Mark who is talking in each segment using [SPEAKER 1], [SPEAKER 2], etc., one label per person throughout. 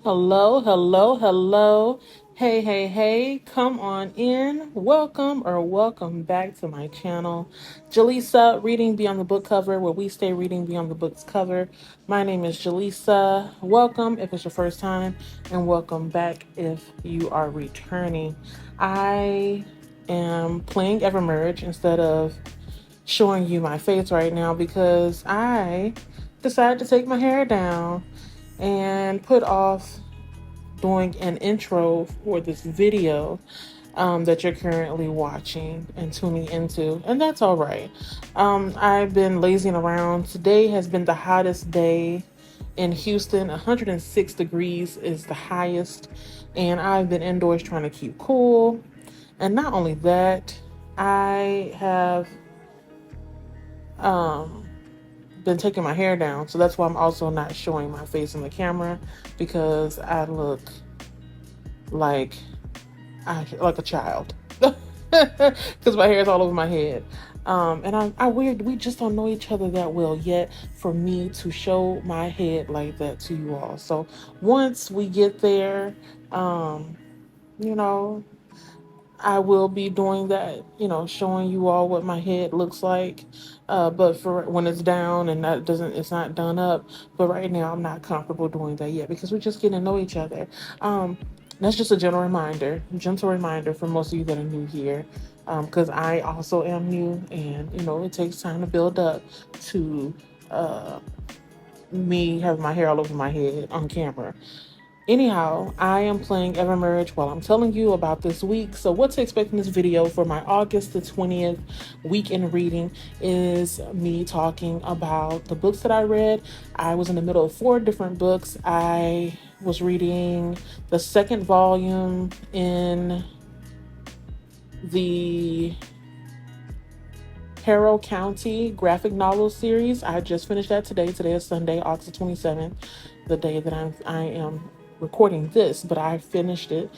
[SPEAKER 1] Hello, hello, hello. Hey, hey, hey, come on in. Welcome back to my channel. Jaleesa, Reading Beyond the Book Cover, where we stay reading beyond the book's cover. My name is Jaleesa. Welcome if it's your first time, and welcome back if you are returning. I am playing Evermerge instead of showing you my face right now because I decided to take my hair down and put off doing an intro for this video that you're currently watching and tuning into, and that's all right. I've been lazing around. Today has been the hottest day in Houston. 106 degrees is the highest, and I've been indoors trying to keep cool. And not only that, I have been taking my hair down, so that's why I'm also not showing my face in the camera, because I look like a child because my hair is all over my head. And I weird, we just don't know each other that well yet for me to show my head like that to you all. So once we get there, you know, I will be doing that, showing you all what my head looks like. But for when it's down and it's not done up. But right now I'm not comfortable doing that yet because we're just getting to know each other. That's just a gentle reminder for most of you that are new here. Because I also am new, and it takes time to build up to me having my hair all over my head on camera. Anyhow, I am playing Evermerge while I'm telling you about this week. So what to expect in this video for my August the 20th week in reading is me talking about the books that I read. I was in the middle of 4 different books. I was reading the 2nd volume in the Harrow County graphic novel series. I just finished that today. Today is Sunday, August 27th, the day that I am recording this, but I finished it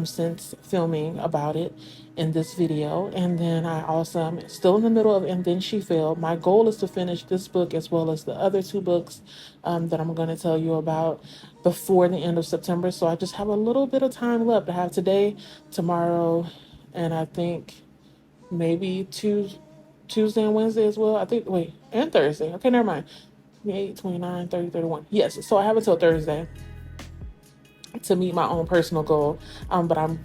[SPEAKER 1] since filming about it in this video. And then I also am still in the middle of And Then She Fell. My goal is to finish this book as well as the other 2 books that I'm going to tell you about before the end of September. So I just have a little bit of time left. I have today, tomorrow, and I think maybe Tuesday and Wednesday as well. And Thursday. Okay, never mind. 28, 29, 30, 31. Yes, so I have until Thursday to meet my own personal goal. But I'm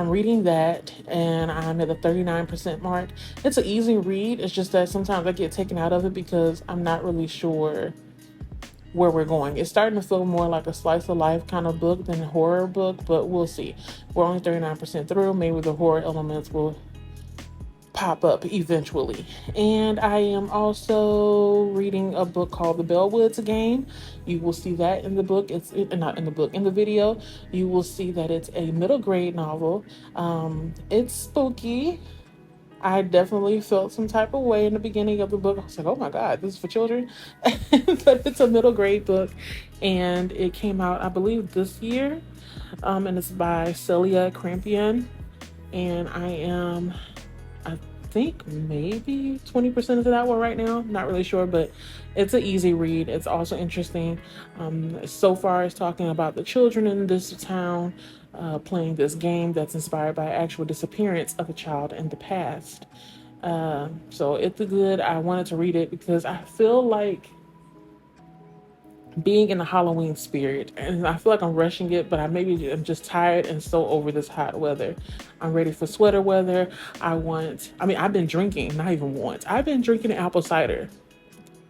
[SPEAKER 1] reading that, and I'm at the 39% mark. It's an easy read. It's just that sometimes I get taken out of it because I'm not really sure where we're going. It's starting to feel more like a slice of life kind of book than a horror book, but we'll see. We're only 39% through. Maybe the horror elements will pop up eventually. And I am also reading a book called The Bellwoods Game. You will see that in the book. Not in the book, in the video. You will see that it's a middle grade novel. It's spooky. I definitely felt some type of way in the beginning of the book. I was like, oh my God, this is for children. But it's a middle grade book, and it came out, I believe, this year. And it's by Celia Crampion. And I think maybe 20% into that one right now. Not really sure, but it's an easy read. It's also interesting. So far, it's talking about the children in this town playing this game that's inspired by actual disappearance of a child in the past. So it's good. I wanted to read it because I feel like being in the Halloween spirit, and I feel like I'm rushing it, but I'm just tired and so over this hot weather. I'm ready for sweater weather. I've been drinking, I've been drinking apple cider.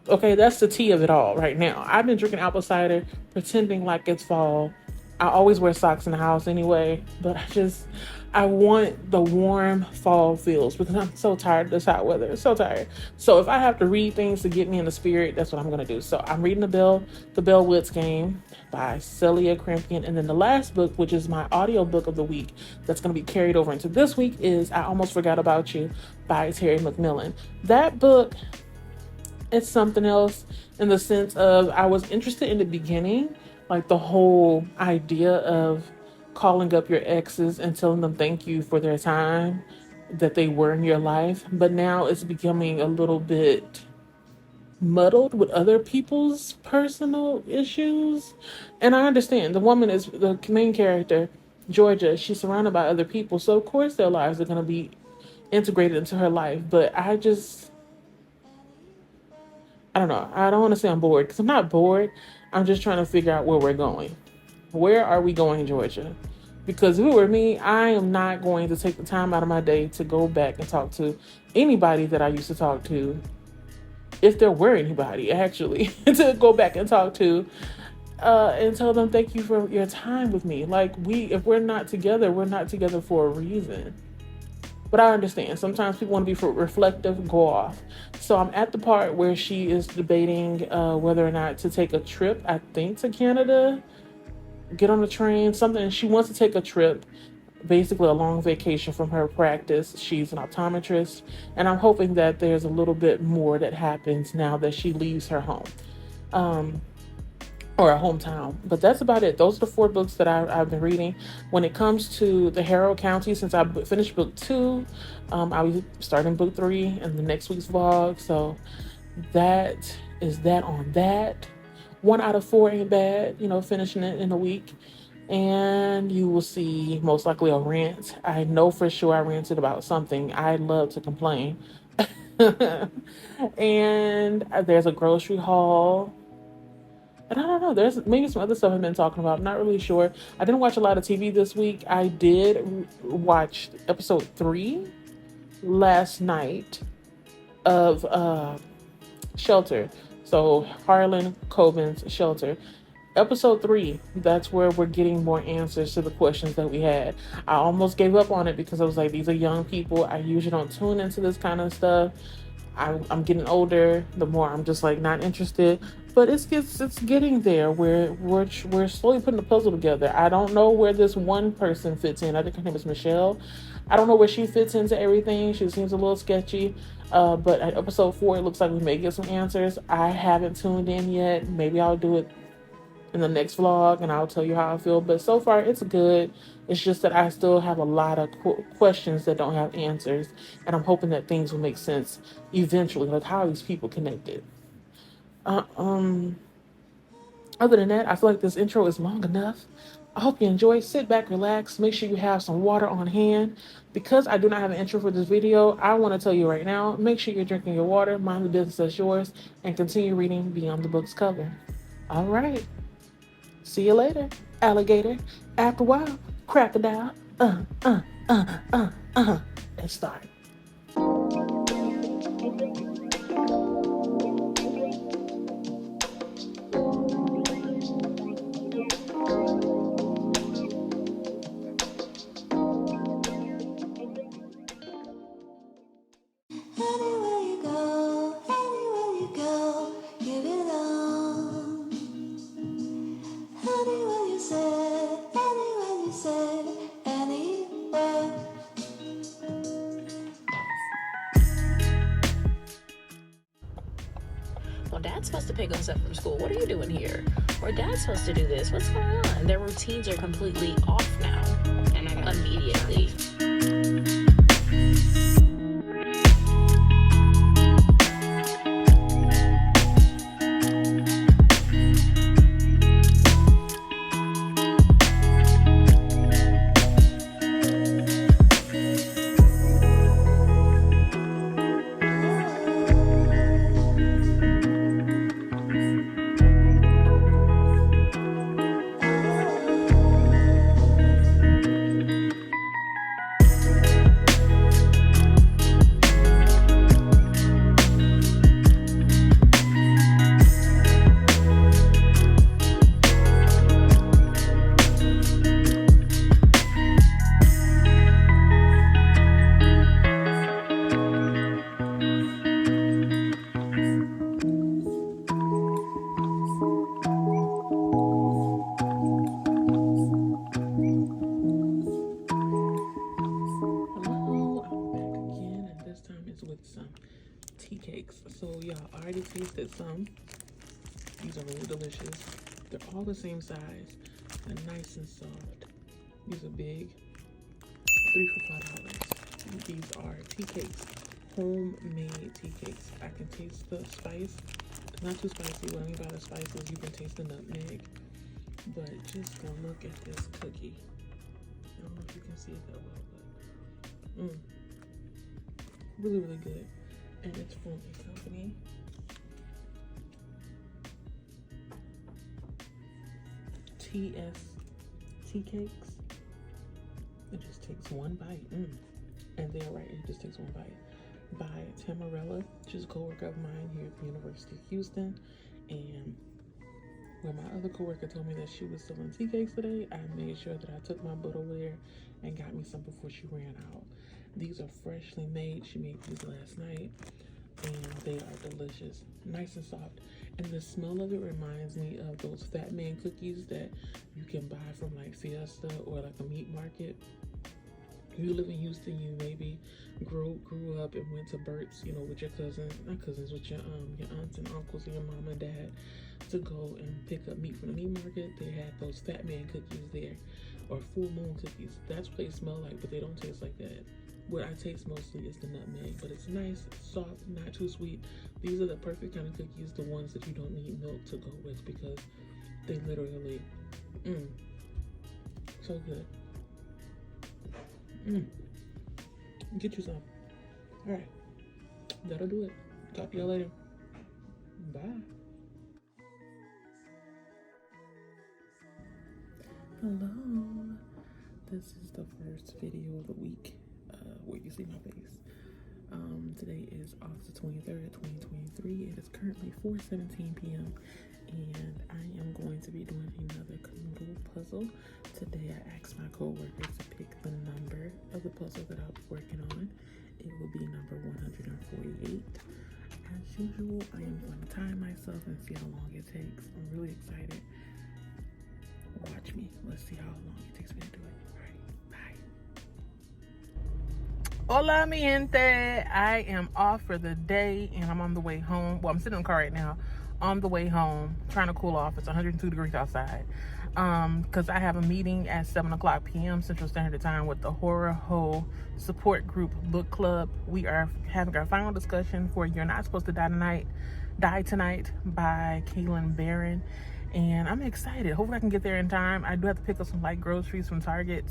[SPEAKER 1] Okay, that's the tea of it all right now. I've been drinking apple cider, pretending like it's fall. I always wear socks in the house anyway, but I want the warm fall feels because I'm so tired of this hot weather. So tired. So if I have to read things to get me in the spirit, that's what I'm going to do. So I'm reading The Bellwoods Game by Celia Crampion. And then the last book, which is my audio book of the week, that's going to be carried over into this week, is I Almost Forgot About You by Terry McMillan. That book, it's something else in the sense of I was interested in the beginning, like the whole idea of calling up your exes and telling them thank you for their time that they were in your life. But now it's becoming a little bit muddled with other people's personal issues. And I understand the woman is the main character, Georgia. She's surrounded by other people, so of course their lives are going to be integrated into her life. But I don't know. I don't want to say I'm bored because I'm not bored. I'm just trying to figure out where we're going. Where are we going, Georgia? Because if it were me, I am not going to take the time out of my day to go back and talk to anybody that I used to talk to, if there were anybody actually, to go back and talk to and tell them thank you for your time with me. Like, if we're not together, we're not together for a reason. But I understand. Sometimes people want to be reflective, go off. So I'm at the part where she is debating whether or not to take a trip, I think, to Canada, get on a train, something. She wants to take a trip, basically a long vacation from her practice. She's an optometrist, and I'm hoping that there's a little bit more that happens now that she leaves her home. Or a hometown. But that's about it. Those are the 4 books that I've been reading. When it comes to the Harrow County, since I finished book 2, I'll be starting book 3 in the next week's vlog. So that is that on that. 1 out of 4 ain't bad, finishing it in a week. And you will see most likely a rant. I know for sure I ranted about something. I love to complain. And there's a grocery haul. And I don't know, there's maybe some other stuff I've been talking about. I'm not really sure. I didn't watch a lot of TV this week. I did watch episode 3 last night of Shelter. So Harlan Coben's Shelter. Episode 3, that's where we're getting more answers to the questions that we had. I almost gave up on it because I was like, these are young people. I usually don't tune into this kind of stuff. I'm getting older. The more I'm just like not interested. But it's getting there where we're slowly putting the puzzle together. I don't know where this one person fits in. I think her name is Michelle. I don't know where she fits into everything. She seems a little sketchy. But at episode 4, it looks like we may get some answers. I haven't tuned in yet. Maybe I'll do it in the next vlog and I'll tell you how I feel. But so far, it's good. It's just that I still have a lot of questions that don't have answers. And I'm hoping that things will make sense eventually. Like, how are these people connected? Other than that, I feel like this intro is long enough. I hope you enjoy. Sit back, relax. Make sure you have some water on hand. Because I do not have an intro for this video, I want to tell you right now, make sure you're drinking your water, mind the business that's yours, and continue reading beyond the book's cover. All right. See you later, alligator. After a while, crocodile. Let's start.
[SPEAKER 2] Well, Dad's supposed to pick us up from school. What are you doing here? Or Dad's supposed to do this. What's going on? Their routines are completely off now. And I got immediately.
[SPEAKER 1] So y'all already tasted some. These are really delicious. They're all the same size. They're nice and soft. These are big. 3 for $5. These are tea cakes. Homemade tea cakes. I can taste the spice. Not too spicy. What I mean by the spice is you can taste the nutmeg. But just go look at this cookie. I don't know if you can see it that well, but really, really good. And it's from a company. Tea Cakes. It just takes one bite. And they're right, it just takes one bite. By Tamarella, she's a co-worker of mine here at the University of Houston. And when my other coworker told me that she was selling tea cakes today, I made sure that I took my butt over there and got me some before she ran out. These are freshly made. She made these last night, and they are delicious, nice and soft. And the smell of it reminds me of those Fat Man cookies that you can buy from like Fiesta or like a meat market. You live in Houston, you maybe grew up and went to Burt's, with your cousins, not cousins, with your aunts and uncles and your mom and dad to go and pick up meat from the meat market. They had those Fat Man cookies there, or Full Moon cookies. That's what they smell like, but they don't taste like that. What I taste mostly is the nutmeg, but it's nice, soft, not too sweet. These are the perfect kind of cookies, the ones that you don't need milk to go with, because they literally, so good. Get you some. All right, that'll do it. Talk to y'all later. Bye. Hello. This is the first video of the week where you see my face. Today is August 23rd, 2023. It is currently 4:17 p.m. and I am going to be doing another Kanoodle puzzle. Today I asked my co-workers to pick the number of the puzzle that I'll be working on. It will be number 148. As usual, I am going to time myself and see how long it takes. I'm really excited. Watch me. Let's see how long it takes me to do it. All right, bye. Hola, mi gente. I am off for the day and I'm on the way home. Well, I'm sitting in the car right now. On the way home, trying to cool off. It's 102 degrees outside. Because I have a meeting at 7 o'clock p.m. Central Standard Time with the Horror Ho Support Group Book Club. We are having our final discussion for You're Not Supposed to Die Tonight by Kaylin Barron. And I'm excited. Hopefully I can get there in time. I do have to pick up some light groceries from Target.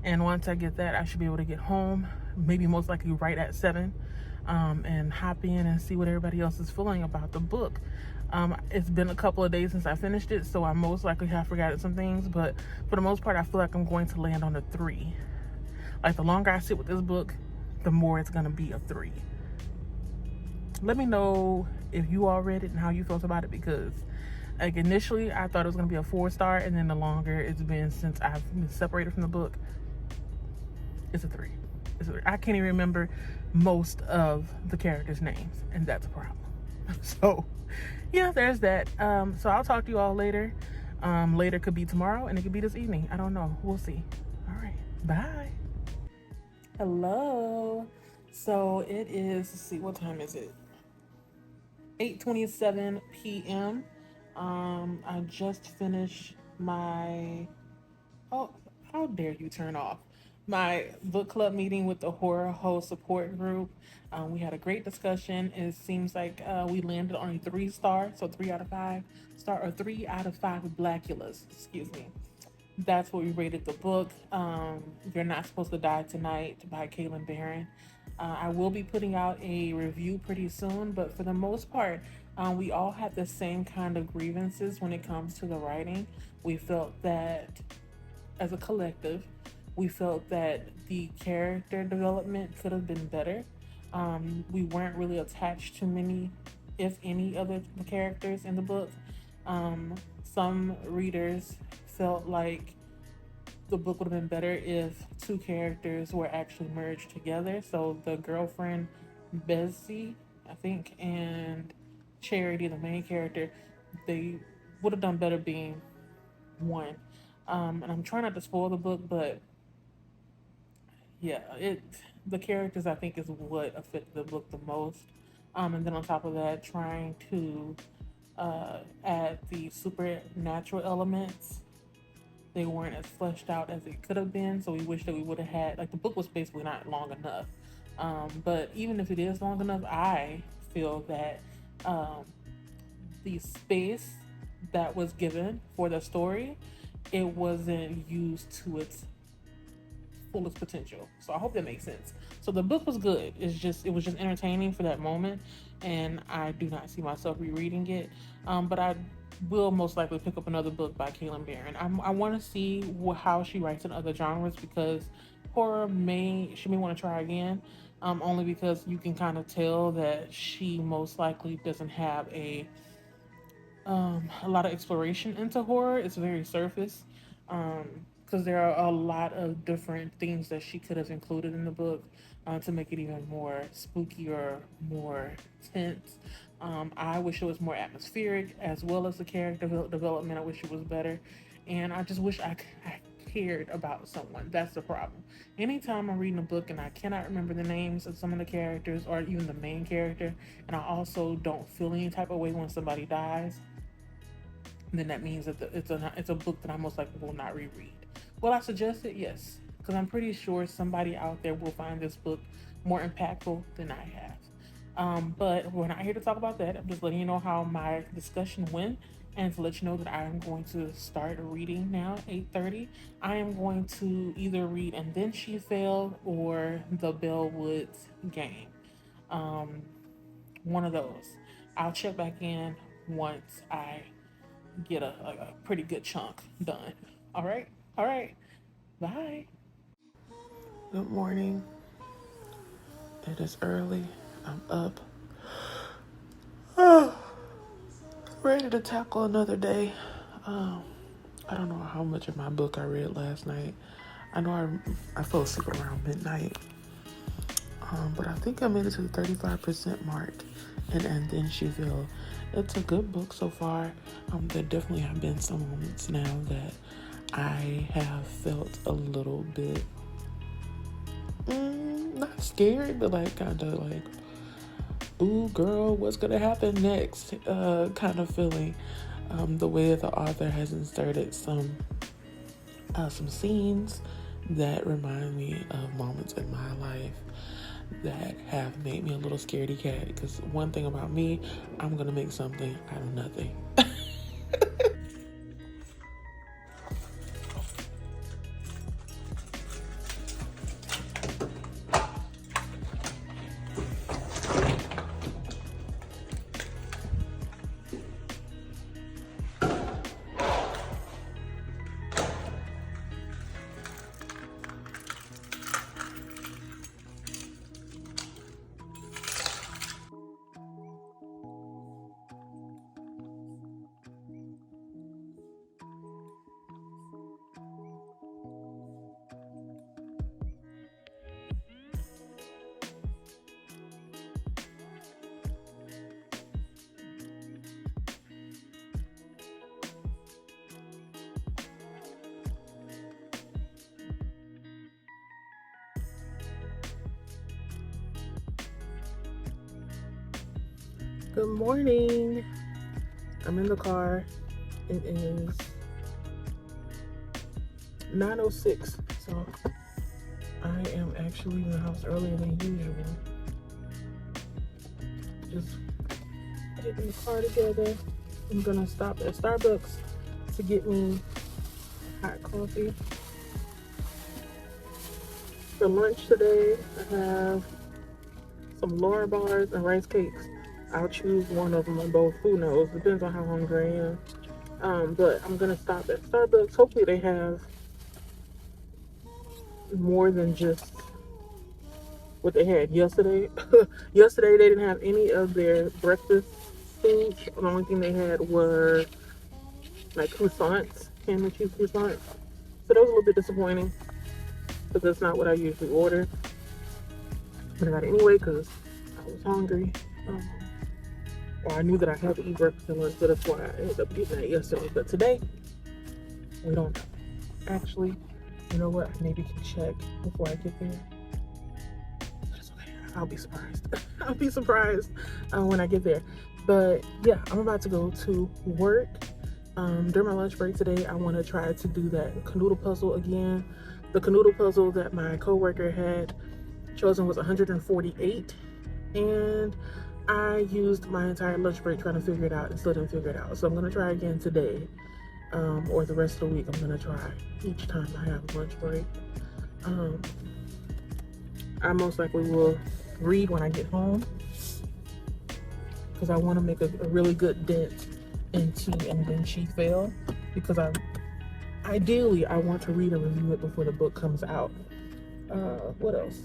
[SPEAKER 1] And once I get that, I should be able to get home, maybe most likely right at 7, and hop in and see what everybody else is feeling about the book. It's been a couple of days since I finished it, so I most likely have forgotten some things. But for the most part, I feel like I'm going to land on a 3. Like, the longer I sit with this book, the more it's going to be a 3. Let me know if you all read it and how you felt about it, because like initially I thought it was going to be a 4-star, and then the longer it's been since I've been separated from the book, it's a 3. I can't even remember most of the characters' names, and that's a problem. So yeah, there's that. So I'll talk to you all later. Later could be tomorrow, and it could be this evening. I don't know. We'll see. All right, bye. Hello. So it is, let's see, what time is it? 8:27 p.m. I just finished my, oh, how dare you turn off my book club meeting with the Horror Ho Support Group. We had a great discussion. It seems like we landed on a 3-star, so 3 out of 5 star, or 3 out of 5 Blackulas, excuse me. That's what we rated the book. You're Not Supposed to Die Tonight by Kaylin Barron. I will be putting out a review pretty soon, but for the most part, we all had the same kind of grievances when it comes to the writing. We felt that, as a collective, we felt that the character development could have been better. We weren't really attached to many, if any, of the characters in the book. Some readers felt like the book would have been better if 2 characters were actually merged together. So the girlfriend, Bessie, I think, and Charity, the main character, they would have done better being one. And I'm trying not to spoil the book, but yeah, the characters, I think, is what affected the book the most. And then on top of that, trying to add the supernatural elements. They weren't as fleshed out as it could have been, so we wish that we would have had, like, the book was basically not long enough. But even if it is long enough, I feel that the space that was given for the story, it wasn't used to its fullest potential. So I hope that makes sense. So the book was good. It was just entertaining for that moment, and I do not see myself rereading it. But I will most likely pick up another book by Kaylin Barron. I want to see how she writes in other genres, because she may want to try again. Only because you can kind of tell that she most likely doesn't have a lot of exploration into horror. It's very surface, because there are a lot of different things that she could have included in the book to make it even more spooky or more tense. I wish it was more atmospheric, as well as the character development. I wish it was better, and I just wish I cared about someone. That's the problem. Anytime I'm reading a book and I cannot remember the names of some of the characters or even the main character, and I also don't feel any type of way when somebody dies, then that means that it's a book that I most likely will not reread. Will I suggest it? Yes, because I'm pretty sure somebody out there will find this book more impactful than I have. But we're not here to talk about that. I'm just letting you know how my discussion went, and to let you know that I am going to start reading now. 8:30. I am going to either read And Then She Failed or The Bellwoods Game. Um, One of those. I'll check back in once I get a pretty good chunk done. All right. All right. Bye. Good morning. It is early. I'm up. Ready to tackle another day. I don't know how much of my book I read last night. I know I fell asleep around midnight. But I think I made it to the 35% mark. And then she feel it's a good book so far. There definitely have been some moments now that I have felt a little bit not scared, but like kind of like, ooh girl, what's gonna happen next? Kind of feeling. The way the author has inserted some scenes that remind me of moments in my life that have made me a little scaredy cat. Because one thing about me, I'm gonna make something out of nothing. Good morning. I'm in the car. It is 9:06, so I am actually leaving the house earlier than usual. Just getting the car together. I'm gonna stop at Starbucks to get me hot coffee. For lunch today, I have some Lara bars and rice cakes. I'll choose one of them or both. Who knows? Depends on how hungry I am. But I'm gonna stop at Starbucks. Hopefully they have more than just what they had yesterday. Yesterday they didn't have any of their breakfast food. The only thing they had were like croissants, ham and cheese croissants. So that was a little bit disappointing because that's not what I usually order. But I got it anyway because I was hungry. Well, I knew that I had to eat breakfast and lunch, so that's why I ended up getting that yesterday. But today, we don't know. Actually, you know what? I maybe can check before I get there. That's okay. I'll be surprised. I'll be surprised when I get there. But yeah, I'm about to go to work. During my lunch break today, I want to try to do that Kanoodle puzzle again. The Kanoodle puzzle that my coworker had chosen was 148, and I used my entire lunch break trying to figure it out and still didn't figure it out. So I'm going to try again today, or the rest of the week. I'm going to try each time I have a lunch break. I most likely will read when I get home because I want to make a really good dent into And Then She Fell, because ideally I want to read and review it before the book comes out. What else?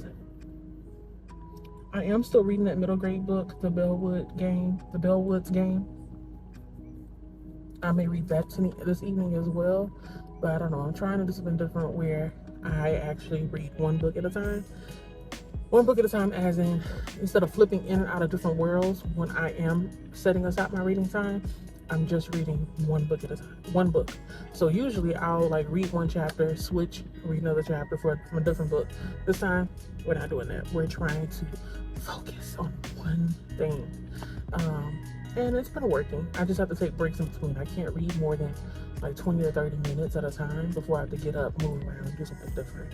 [SPEAKER 1] I am still reading that middle grade book, the Bellwoods game. I may read that this evening as well, but I don't know. I'm trying to do something different where I actually read one book at a time. One book at a time, as in, instead of flipping in and out of different worlds when I am setting aside my reading time, I'm just reading one book at a time. One book. So usually I'll like read one chapter, switch, read another chapter from a different book. This time, we're not doing that. We're trying to focus on one thing. And it's been working. I just have to take breaks in between. I can't read more than like 20 or 30 minutes at a time before I have to get up, move around, do something different.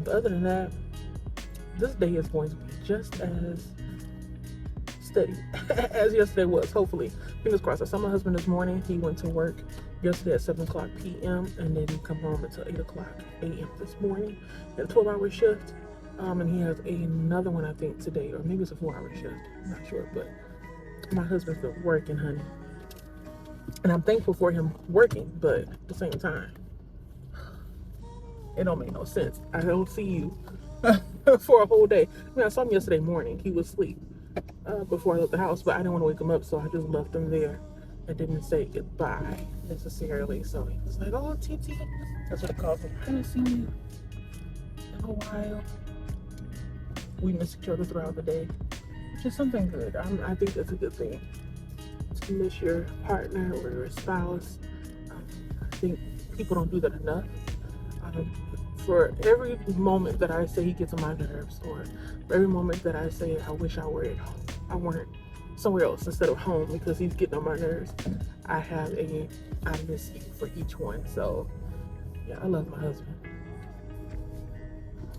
[SPEAKER 1] But other than that, this day is going to be just as steady as yesterday was, hopefully. Fingers crossed. I saw my husband this morning. He went to work yesterday at 7 o'clock p.m. and then he come home until 8 o'clock a.m. this morning. He had a 12-hour shift. And he has another one, I think, today, or maybe it's a 4-hour shift. I'm not sure, but my husband's been working, honey. And I'm thankful for him working, but at the same time, it don't make no sense. I don't see you for a whole day. I mean, I saw him yesterday morning. He was asleep before I left the house, but I didn't want to wake him up, so I just left him there. I didn't say goodbye necessarily. So he was like, "Oh, TT," that's what I called him. I haven't seen you in a while. We miss each other throughout the day, which is something good. I think that's a good thing, to miss your partner or your spouse. I think people don't do that enough. For every moment that I say he gets on my nerves, or for every moment that I say I wish I were at home, I weren't somewhere else instead of home because he's getting on my nerves, I have I miss you for each one. So yeah, I love my husband.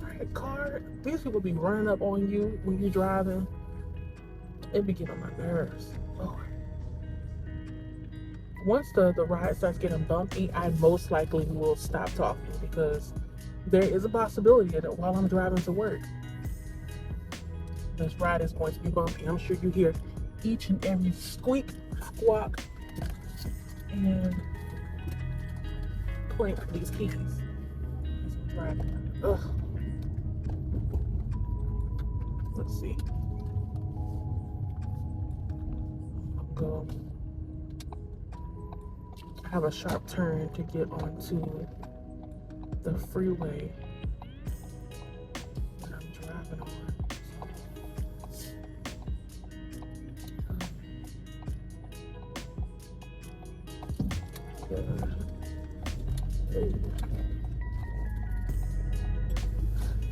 [SPEAKER 1] All right, car, these people be running up on you when you're driving. It be getting on my nerves. Lord. Once the ride starts getting bumpy, I most likely will stop talking, because there is a possibility that while I'm driving to work, this ride is going to be bumpy. I'm sure you hear each and every squeak, squawk, and clink of these keys as I'm driving. Ugh. Let's see. I'll go. I have a sharp turn to get onto the freeway that I'm driving on.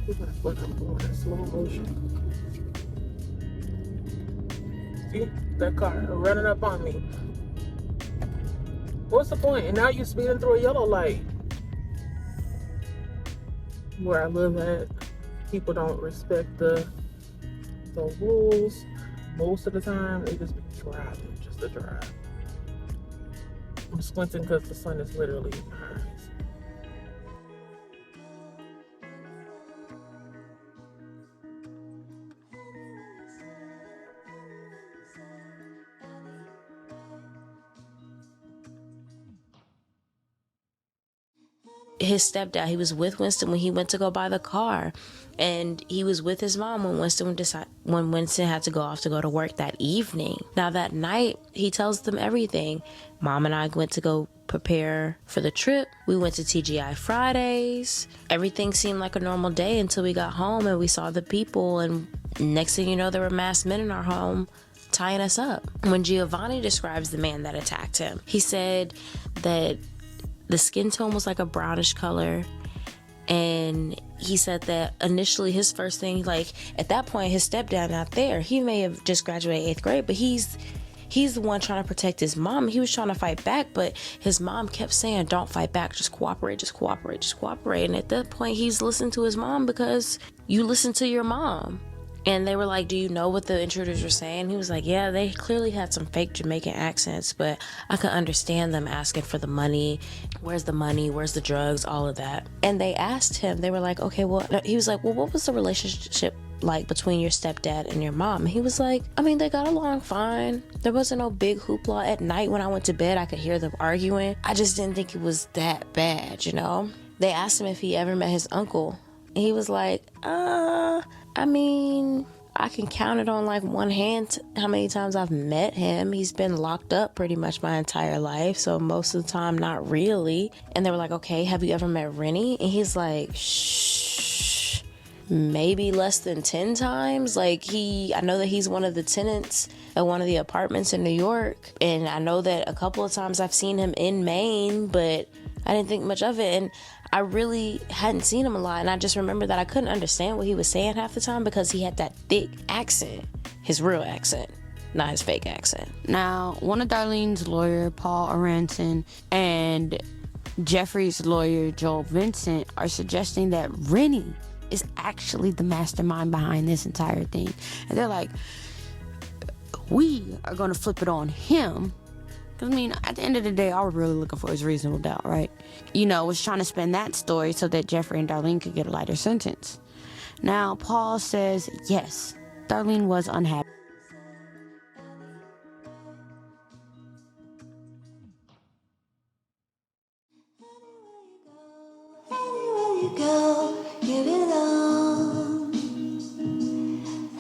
[SPEAKER 1] We're gonna put them going in slow motion. See that car running up on me. What's the point? And now you're speeding through a yellow light. Where I live at, people don't respect the rules. Most of the time, they just be driving just to drive. I'm squinting because the sun is literally in my eyes.
[SPEAKER 2] His stepdad, he was with Winston when he went to go buy the car, and he was with his mom when Winston had to go off to go to work that evening. Now that night, he tells them everything. Mom and I went to go prepare for the trip. We went to TGI Fridays. Everything seemed like a normal day until we got home and we saw the people, and next thing you know, there were masked men in our home tying us up. When Giovanni describes the man that attacked him, he said that the skin tone was like a brownish color, and he said that initially his first thing, like at that point his stepdad not there, he may have just graduated 8th grade, but he's the one trying to protect his mom. He was trying to fight back, but his mom kept saying, "Don't fight back, just cooperate, just cooperate, just cooperate." And at that point he's listened to his mom, because you listen to your mom. And they were like, do you know what the intruders were saying? He was like, yeah, they clearly had some fake Jamaican accents, but I could understand them asking for the money. Where's the money? Where's the drugs? All of that. And they asked him, they were like, okay, well, he was like, well, what was the relationship like between your stepdad and your mom? And he was like, I mean, they got along fine. There wasn't no big hoopla. At night when I went to bed, I could hear them arguing. I just didn't think it was that bad, you know? They asked him if he ever met his uncle. And he was like, I mean, I can count it on like one hand how many times I've met him. He's been locked up pretty much my entire life, so most of the time, not really. And they were like, okay, have you ever met Rennie? And he's like, shh, maybe less than 10 times. Like, I know that he's one of the tenants at one of the apartments in New York, and I know that a couple of times I've seen him in Maine, but I didn't think much of it. And I really hadn't seen him a lot, and I just remember that I couldn't understand what he was saying half the time because he had that thick accent, his real accent, not his fake accent.
[SPEAKER 3] Now, one of Darlene's lawyer, Paul Aronson, and Jeffrey's lawyer, Joel Vincent, are suggesting that Rennie is actually the mastermind behind this entire thing. And they're like, we are going to flip it on him. I mean, at the end of the day, all we're really looking for is reasonable doubt, right? Was trying to spin that story so that Jeffrey and Darlene could get a lighter sentence. Now, Paul says, yes, Darlene was unhappy.
[SPEAKER 4] Anywhere you go, you belong.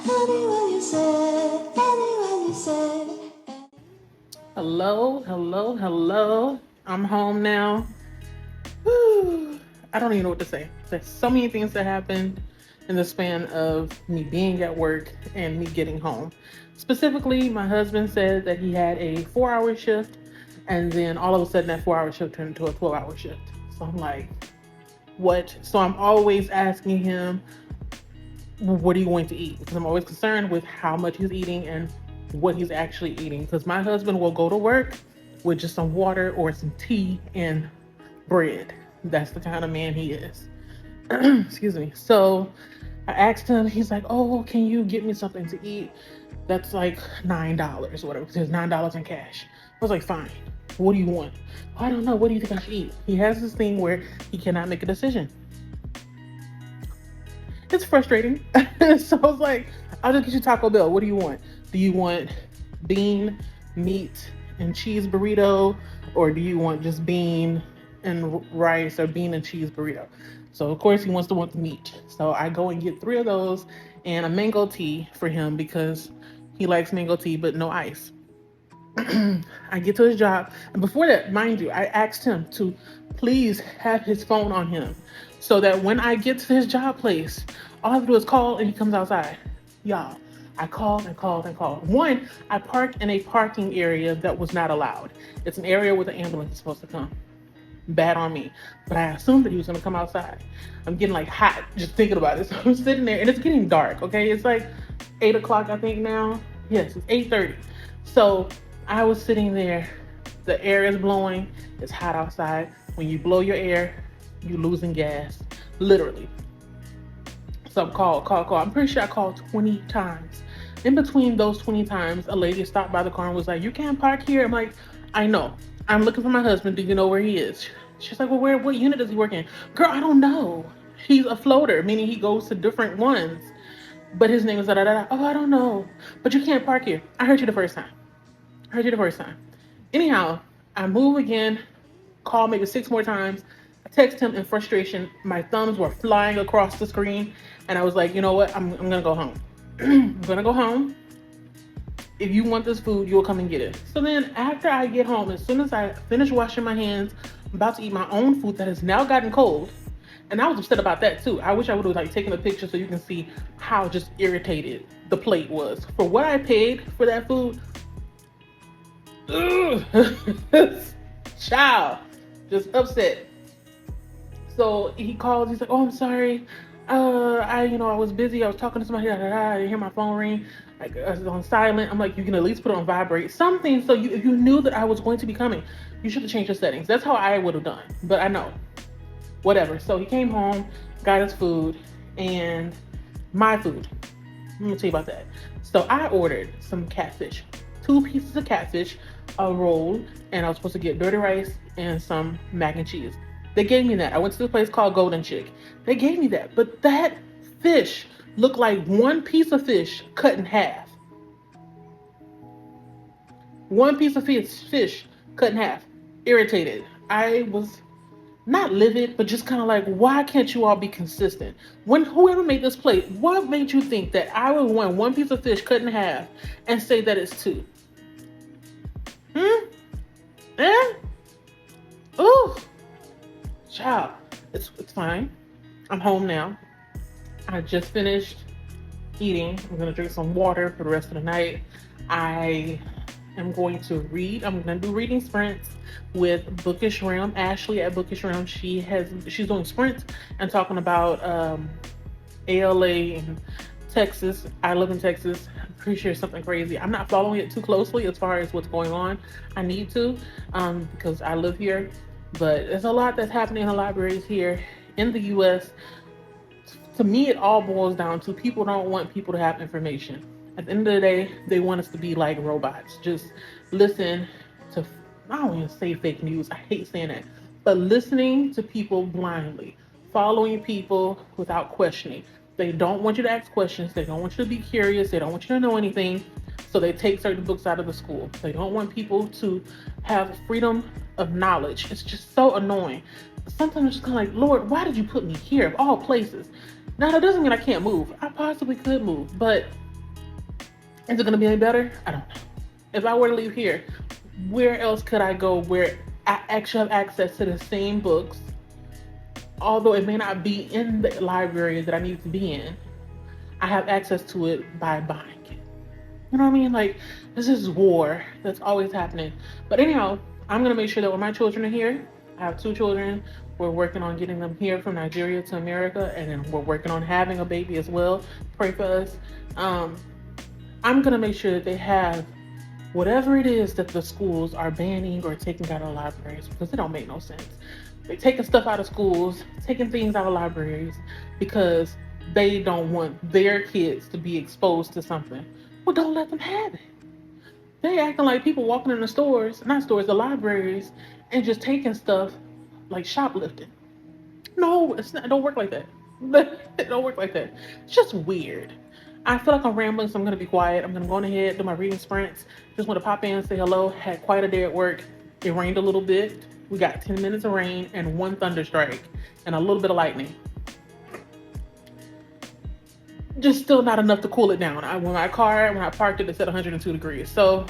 [SPEAKER 4] Anywhere you say, anywhere you say.
[SPEAKER 1] Hello. I'm home now. Whew. I don't even know what to say. There's so many things that happened in the span of me being at work and me getting home. Specifically, my husband said that he had a 4-hour shift, and then all of a sudden that 4-hour shift turned into a 12-hour shift. So I'm like, what? So I'm always asking him, what are you going to eat? Because I'm always concerned with how much he's eating and what he's actually eating, because my husband will go to work with just some water or some tea and bread. That's the kind of man he is. Excuse me. So I asked him, he's like, oh, can you get me something to eat that's like $9 or whatever, because there's $9 in cash. I was like, fine, what do you want? I don't know, what do you think I should eat? He has this thing where he cannot make a decision. It's frustrating. So I was like, I'll just get you Taco Bell. What do you want? Do you want bean, meat, and cheese burrito? Or do you want just bean and rice or bean and cheese burrito? So of course he wants to want the meat. So I go and get 3 of those and a mango tea for him because he likes mango tea but no ice. I get to his job, and before that, mind you, I asked him to please have his phone on him so that when I get to his job place, all I have to do is call and he comes outside. Y'all, I called and called and called. One, I parked in a parking area that was not allowed. It's an area where the ambulance is supposed to come. Bad on me, but I assumed that he was going to come outside. I'm getting like hot just thinking about it. So I'm sitting there, and it's getting dark. Okay, it's like 8 o'clock, I think now. Yes, it's 8:30. So I was sitting there. The air is blowing. It's hot outside. When you blow your air, you're losing gas, literally. So call. I'm pretty sure I called 20 times. In between those 20 times, a lady stopped by the car and was like, "You can't park here." I'm like, "I know. I'm looking for my husband. Do you know where he is?" She's like, "Well, what unit does he work in?" Girl, I don't know. He's a floater, meaning he goes to different ones. But his name is da-da-da-da. Oh, I don't know. But you can't park here. I heard you the first time. Anyhow, I move again, call maybe 6 more times. I text him in frustration. My thumbs were flying across the screen. And I was like, you know what? I'm going to go home. I'm going to go home. If you want this food, you'll come and get it. So then after I get home, as soon as I finish washing my hands, I'm about to eat my own food that has now gotten cold. And I was upset about that too. I wish I would have taken a picture so you can see how just irritated the plate was. For what I paid for that food, child, just upset. So he calls, he's like, "Oh, I'm sorry. I was busy. I was talking to somebody, I didn't hear my phone ring. I was on silent." I'm like, "You can at least put it on vibrate. Something so if you knew that I was going to be coming, you should have changed your settings." That's how I would have done. But I know. Whatever. So he came home, got his food, and my food. Let me tell you about that. So I ordered some catfish, 2 pieces of catfish, a roll, and I was supposed to get dirty rice and some mac and cheese. They gave me that. I went to this place called Golden Chick. They gave me that, but that fish looked like one piece of fish cut in half. One piece of fish cut in half. Irritated. I was not livid, but just kind of like, why can't you all be consistent? When whoever made this plate, what made you think that I would want one piece of fish cut in half and say that it's two? Hmm? Eh? Ooh, child, it's fine. I'm home now. I just finished eating. I'm gonna drink some water for the rest of the night. I am going to read. I'm gonna do reading sprints with Bookish Realm. Ashley at Bookish Realm. She's doing sprints and talking about ALA in Texas. I live in Texas. I'm pretty sure it's something crazy. I'm not following it too closely as far as what's going on. I need to because I live here. But there's a lot that's happening in the libraries here in the U.S. To me, it all boils down to people don't want people to have information. At the end of the day, they want us to be like robots. Just listen to, I don't even say fake news. I hate saying that. But listening to people blindly, following people without questioning. They don't want you to ask questions. They don't want you to be curious. They don't want you to know anything. So they take certain books out of the school. They don't want people to have freedom of knowledge. It's just so annoying. Sometimes it's just kind of like, Lord, why did you put me here of all places? Now, that doesn't mean I can't move. I possibly could move, but is it going to be any better? I don't know. If I were to leave here, where else could I go where I actually have access to the same books, although it may not be in the library that I need to be in? I have access to it by buying it. You know what I mean? Like, this is war that's always happening. But anyhow, I'm going to make sure that when my children are here, I have 2 children. We're working on getting them here from Nigeria to America, and then we're working on having a baby as well. Pray for us. I'm going to make sure that they have whatever it is that the schools are banning or taking out of libraries, because it don't make no sense. They're taking stuff out of schools, taking things out of libraries because they don't want their kids to be exposed to something. Well, don't let them have it. They acting like people walking in the stores, not stores, the libraries, and just taking stuff like shoplifting. No, it's not. It don't work like that. It don't work like that. It's just weird. I feel like I'm rambling, so I'm gonna be quiet. I'm gonna go on ahead, do my reading sprints. Just want to pop in, say hello. Had quite a day at work. It rained a little bit. We got 10 minutes of rain and 1 thunder strike and a little bit of lightning. Just still not enough to cool it down. When I parked it, it said 102 degrees. So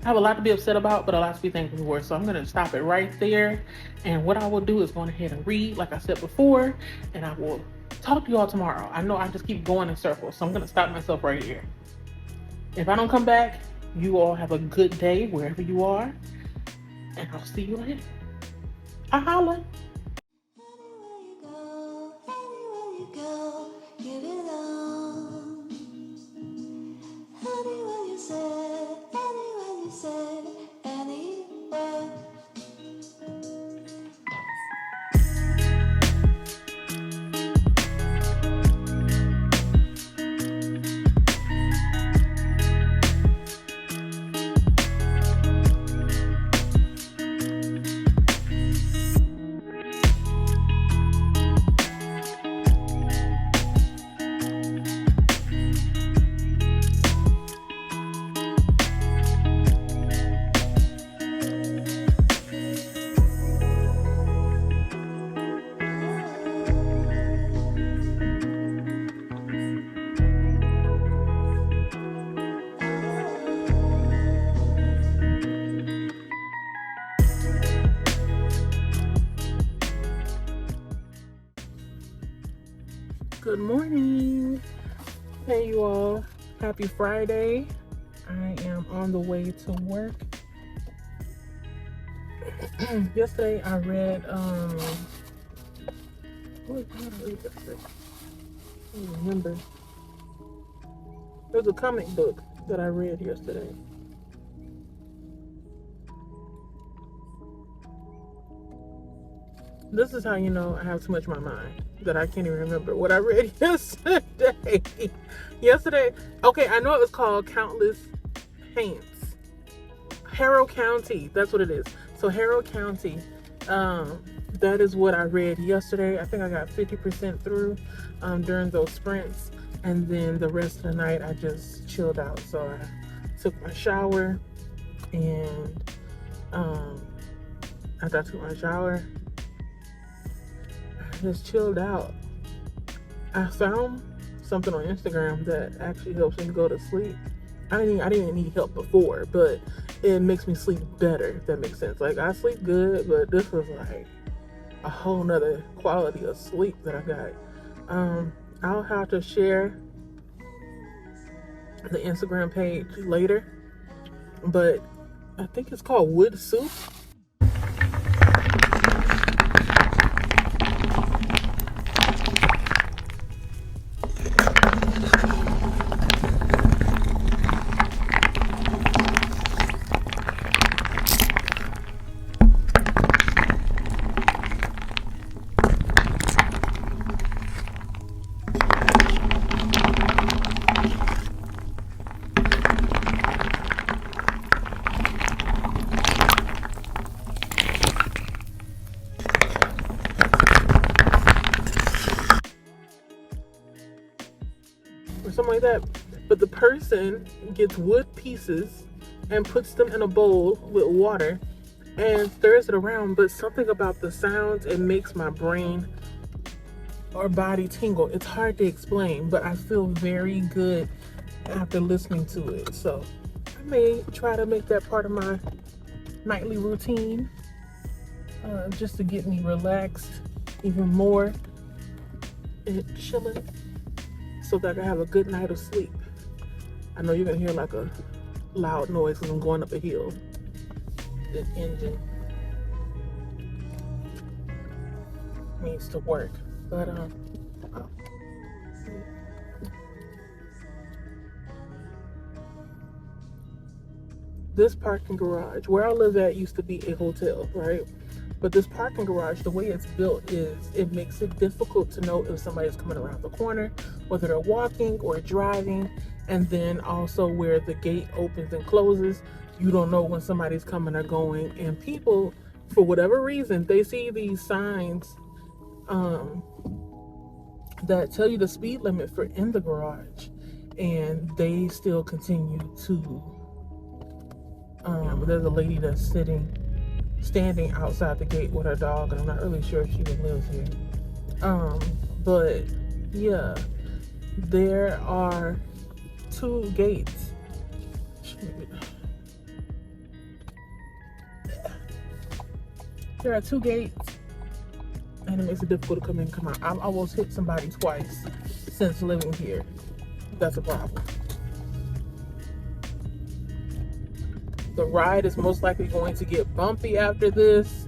[SPEAKER 1] I have a lot to be upset about, but a lot to be thankful for. So I'm going to stop it right there. And what I will do is go ahead and read, like I said before, and I will talk to you all tomorrow. I know I just keep going in circles, so I'm going to stop myself right here. If I don't come back, you all have a good day wherever you are, and I'll see you later. I holla.
[SPEAKER 4] Anywhere you go, give it on. Anywhere you say, anywhere.
[SPEAKER 1] Good morning. Hey, you all. Happy Friday. I am on the way to work. Yesterday I read what did I read yesterday? I don't remember. There's a comic book that I read yesterday. This is how you know I have too much on my mind that I can't even remember what I read yesterday. Okay, I know it was called Countless Haints. Harrow County, that's what it is. So Harrow County, that is what I read yesterday. I think I got 50% through during those sprints, and then the rest of the night I just chilled out. So I took my shower, and after I took my shower, I just chilled out. I found something on Instagram that actually helps me go to sleep. I didn't need help before, but it makes me sleep better, if that makes sense. Like, I sleep good, but this was like a whole nother quality of sleep that I got. I'll have to share the Instagram page later, but I think it's called Wood Soup. Or something like that. But the person gets wood pieces and puts them in a bowl with water and stirs it around. But something about the sounds, it makes my brain or body tingle. It's hard to explain, but I feel very good after listening to it. So I may try to make that part of my nightly routine, just to get me relaxed even more and chilling, so that I can have a good night of sleep. I know you're gonna hear like a loud noise because I'm going up a hill. The engine needs to work, but this parking garage where I live at used to be a hotel, right? But this parking garage, the way it's built, is it makes it difficult to know if somebody's coming around the corner, whether they're walking or driving. And then also where the gate opens and closes, you don't know when somebody's coming or going. And people, for whatever reason, they see these signs that tell you the speed limit for in the garage, and they still continue to. There's a lady that's standing outside the gate with her dog, and I'm not really sure if she even lives here. But yeah, there are 2 gates. There are 2 gates, and it makes it difficult to come in and come out. I've almost hit somebody twice since living here. That's a problem. The ride is most likely going to get bumpy after this.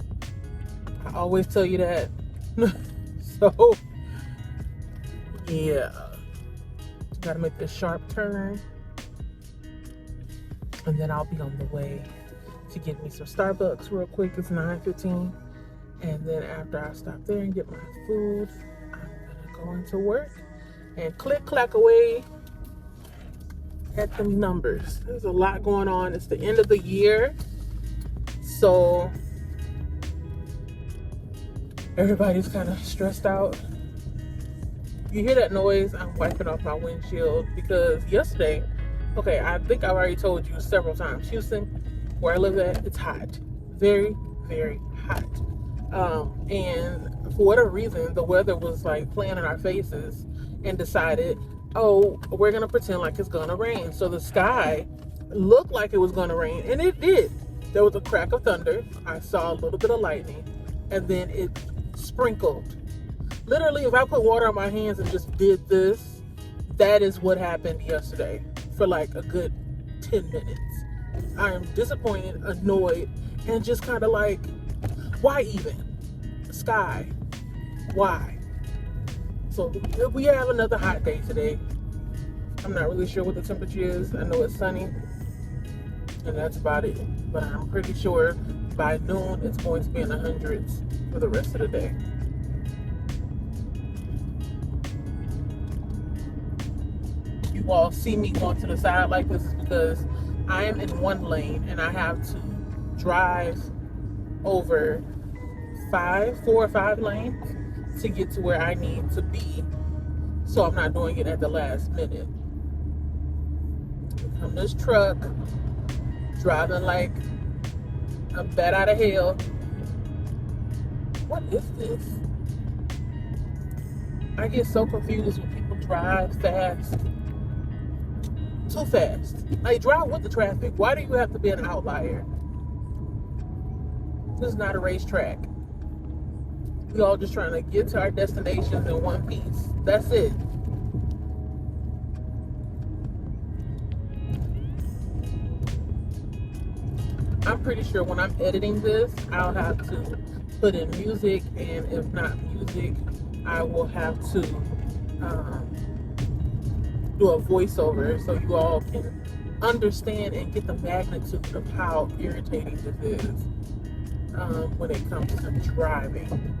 [SPEAKER 1] I always tell you that. So, yeah. Gotta make this sharp turn. And then I'll be on the way to get me some Starbucks real quick. It's 9:15. And then after I stop there and get my food, I'm gonna go into work and click, clack away at the numbers. There's a lot going on. It's the end of the year, so everybody's kind of stressed out. You hear that noise? I'm wiping off my windshield because yesterday, okay, I think I've already told you several times, Houston, where I live at, it's hot. Very, very hot. And for whatever reason, the weather was like playing in our faces and decided, oh, we're gonna pretend like it's gonna rain. So the sky looked like it was gonna rain, and it did. There was a crack of thunder. I saw a little bit of lightning, and then it sprinkled. Literally, if I put water on my hands and just did this, that is what happened yesterday for like a good 10 minutes. I am disappointed, annoyed, and just kind of like, why even? Sky, why? So we have another hot day today. I'm not really sure what the temperature is. I know it's sunny, and that's about it. But I'm pretty sure by noon, it's going to be in the hundreds for the rest of the day. You all see me going to the side like this is because I am in one lane and I have to drive over 4 or 5 lanes to get to where I need to be, so I'm not doing it at the last minute. Come this truck driving like a bat out of hell. What is this? I get so confused when people drive fast. Too fast. Like, drive with the traffic. Why do you have to be an outlier? This is not a racetrack. We all just trying to get to our destinations in one piece. That's it. I'm pretty sure when I'm editing this, I'll have to put in music, and if not music, I will have to do a voiceover so you all can understand and get the magnitude of how irritating this is when it comes to driving.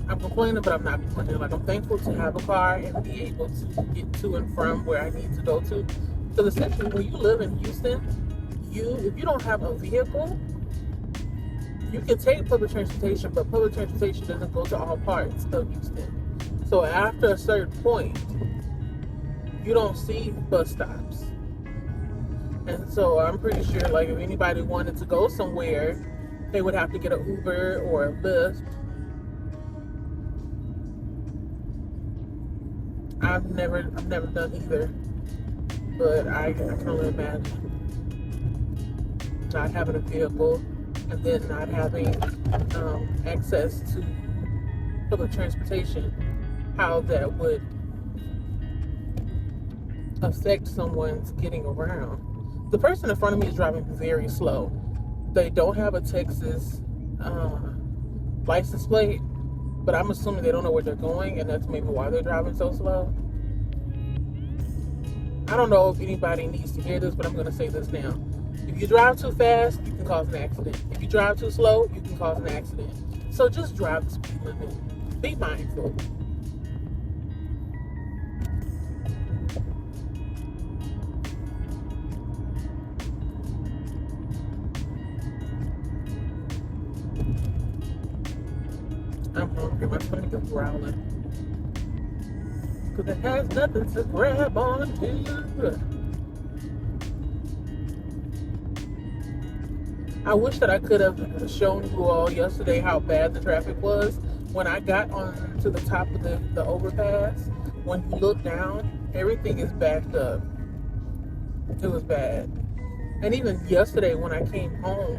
[SPEAKER 1] I'm complaining, but I'm not complaining. Like, I'm thankful to have a car and be able to get to and from where I need to go to. Because essentially, when you live in Houston, if you don't have a vehicle, you can take public transportation, but public transportation doesn't go to all parts of Houston. So after a certain point, you don't see bus stops. And so I'm pretty sure, like, if anybody wanted to go somewhere, they would have to get an Uber or a Lyft. I've never done either, but I can only imagine not having a vehicle and then not having access to public transportation, how that would affect someone's getting around. The person in front of me is driving very slow. They don't have a Texas license plate, but I'm assuming they don't know where they're going, and that's maybe why they're driving so slow. I don't know if anybody needs to hear this, but I'm going to say this now. If you drive too fast, you can cause an accident. If you drive too slow, you can cause an accident. So just drive the speed limit. Be mindful. I'm hungry. My stomach is growling. Because it has nothing to grab onto. I wish that I could have shown you all yesterday how bad the traffic was. When I got onto the top of the overpass, when you look down, everything is backed up. It was bad. And even yesterday when I came home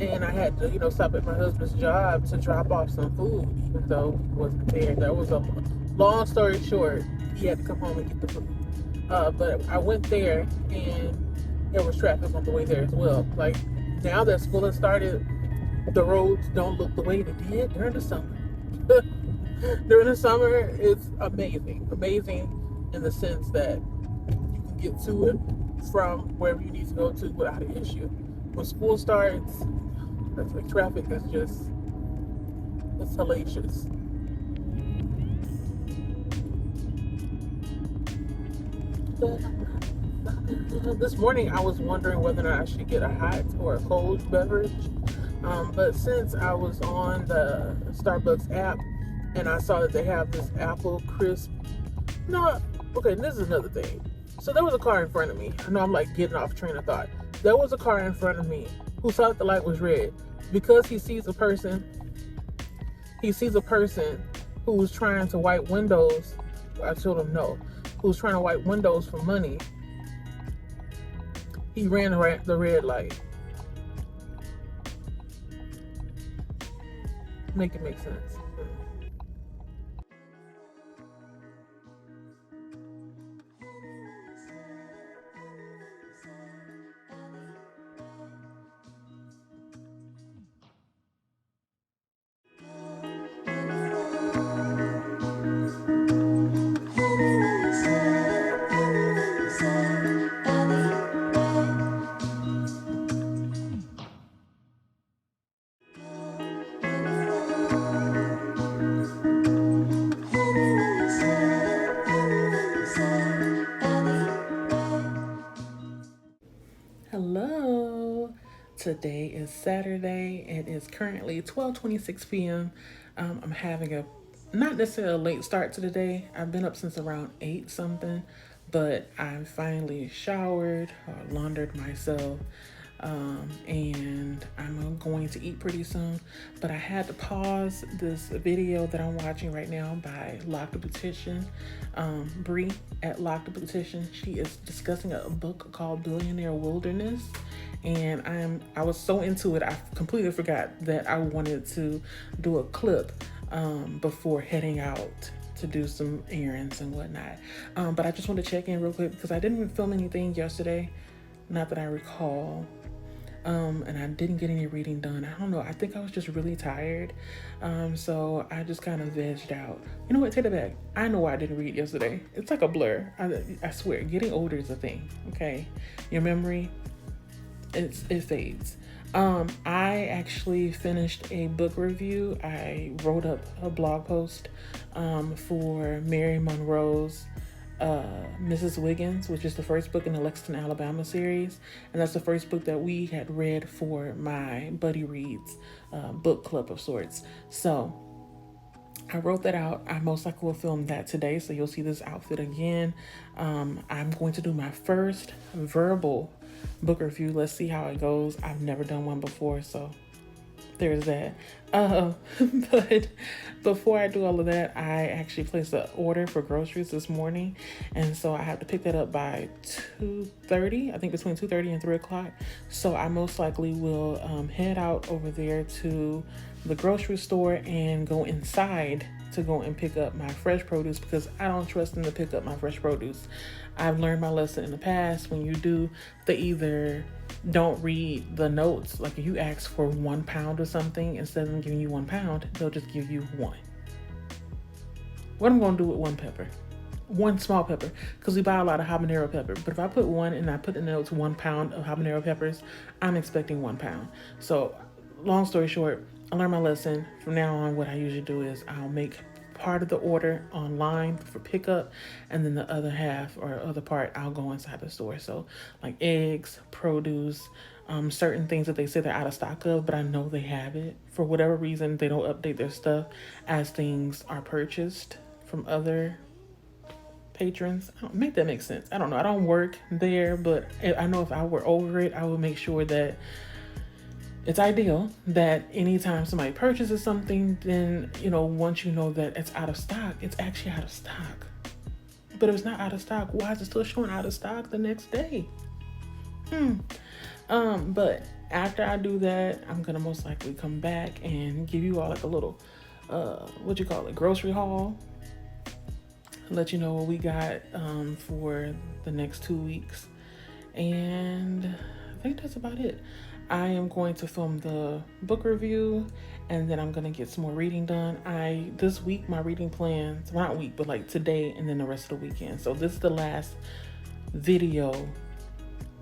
[SPEAKER 1] and I had to, stop at my husband's job to drop off some food, even though he wasn't there. That was a long story short. He had to come home and get the food. But I went there and there was traffic on the way there as well. Like, now that school has started, the roads don't look the way they did during the summer. During the summer, it's amazing. Amazing in the sense that you can get to and from wherever you need to go to without an issue. When school starts, that's like traffic is just, it's hellacious. This morning I was wondering whether or not I should get a hot or a cold beverage, but since I was on the Starbucks app and I saw that they have this apple crisp, this is another thing. So there was a car in front of me. I know I'm like getting off train of thought. There was a car in front of me who saw that the light was red. Because he sees a person who was trying to wipe windows. I told him no. Who was trying to wipe windows for money. He ran the red light. Make it make sense. Today is Saturday. It is currently 12:26 p.m. I'm having a not necessarily a late start to the day. I've been up since around 8 something, but I finally showered, laundered myself, and I'm going to eat pretty soon. But I had to pause this video that I'm watching right now by Lock the Petition. Bree at Lock the Petition. She is discussing a book called Billionaire Wilderness, and I was so into it I completely forgot that I wanted to do a clip before heading out to do some errands and whatnot. But I just want to check in real quick because I didn't film anything yesterday, not that I recall. And I didn't get any reading done. I don't know. I think I was just really tired. So I just kind of vegged out. You know what? Take it back. I know why I didn't read yesterday. It's like a blur. I swear, getting older is a thing. Okay, your memory, it fades. I actually finished a book review. I wrote up a blog post for Mary Monroe's Mrs. Wiggins, which is the first book in the Lexington, Alabama series. And that's the first book that we had read for my Buddy Reads book club of sorts. So I wrote that out. I most likely will film that today. So you'll see this outfit again. I'm going to do my first verbal book review. Let's see how it goes. I've never done one before, so there's that. But before I do all of that, I actually placed an order for groceries this morning, and so I have to pick that up by 2:30. I think between 2:30 and 3 o'clock. So I most likely will head out over there to the grocery store and go inside to go and pick up my fresh produce because I don't trust them to pick up my fresh produce. I've learned my lesson in the past. When you do, they either don't read the notes. Like if you ask for 1 pound or something, instead of them giving you 1 pound, they'll just give you 1. What am I gonna do with 1 pepper? 1 small pepper, because we buy a lot of habanero pepper. But if I put 1 and I put in the notes 1 pound of habanero peppers, I'm expecting 1 pound. So long story short, I learned my lesson. From now on, what I usually do is I'll make part of the order online for pickup, and then the other half or other part I'll go inside the store. So like eggs, produce, certain things that they say they're out of stock of, but I know they have it. For whatever reason, they don't update their stuff as things are purchased from other patrons. Make that make sense. I don't know. I don't work there, but I know if I were over it, I would make sure that it's ideal that anytime somebody purchases something, then, once you know that it's out of stock, it's actually out of stock. But if it's not out of stock, why is it still showing out of stock the next day? But after I do that, I'm going to most likely come back and give you all like a little, grocery haul. Let you know what we got for the next 2 weeks. And I think that's about it. I am going to film the book review, and then I'm going to get some more reading done. This week, my reading plans, well, not week, but like today and then the rest of the weekend. So this is the last video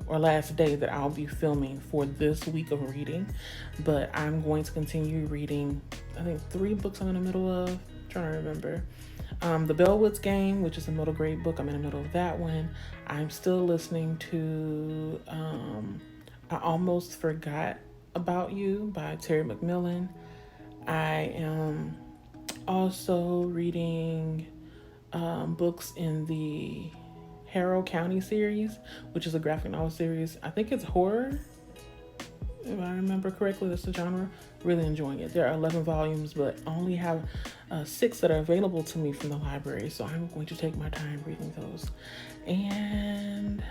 [SPEAKER 1] or last day that I'll be filming for this week of reading. But I'm going to continue reading, I think 3 books I'm in the middle of. I'm trying to remember. The Bellwoods game, which is a middle grade book. I'm in the middle of that one. I'm still listening to I Almost Forgot About You by Terry McMillan. I am also reading books in the Harrow County series, which is a graphic novel series. I think it's horror, if I remember correctly. That's the genre. Really enjoying it. There are 11 volumes, but I only have 6 that are available to me from the library, so I'm going to take my time reading those. And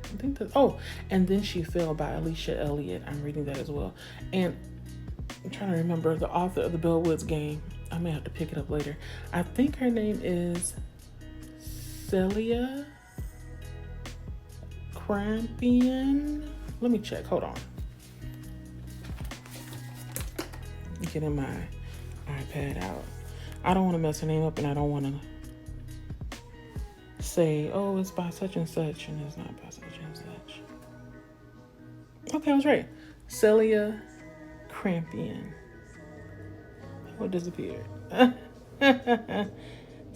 [SPEAKER 1] I think that, and Then She Fell by Alicia Elliott. I'm reading that as well. And I'm trying to remember the author of the Bellwoods game. I may have to pick it up later. I think her name is Celia Crampian. Let me check. Hold on. Getting my iPad out. I don't want to mess her name up, and I don't want to say, it's by such and such, and it's not by such and such. Okay, I was right. Celia Crampian. What disappeared?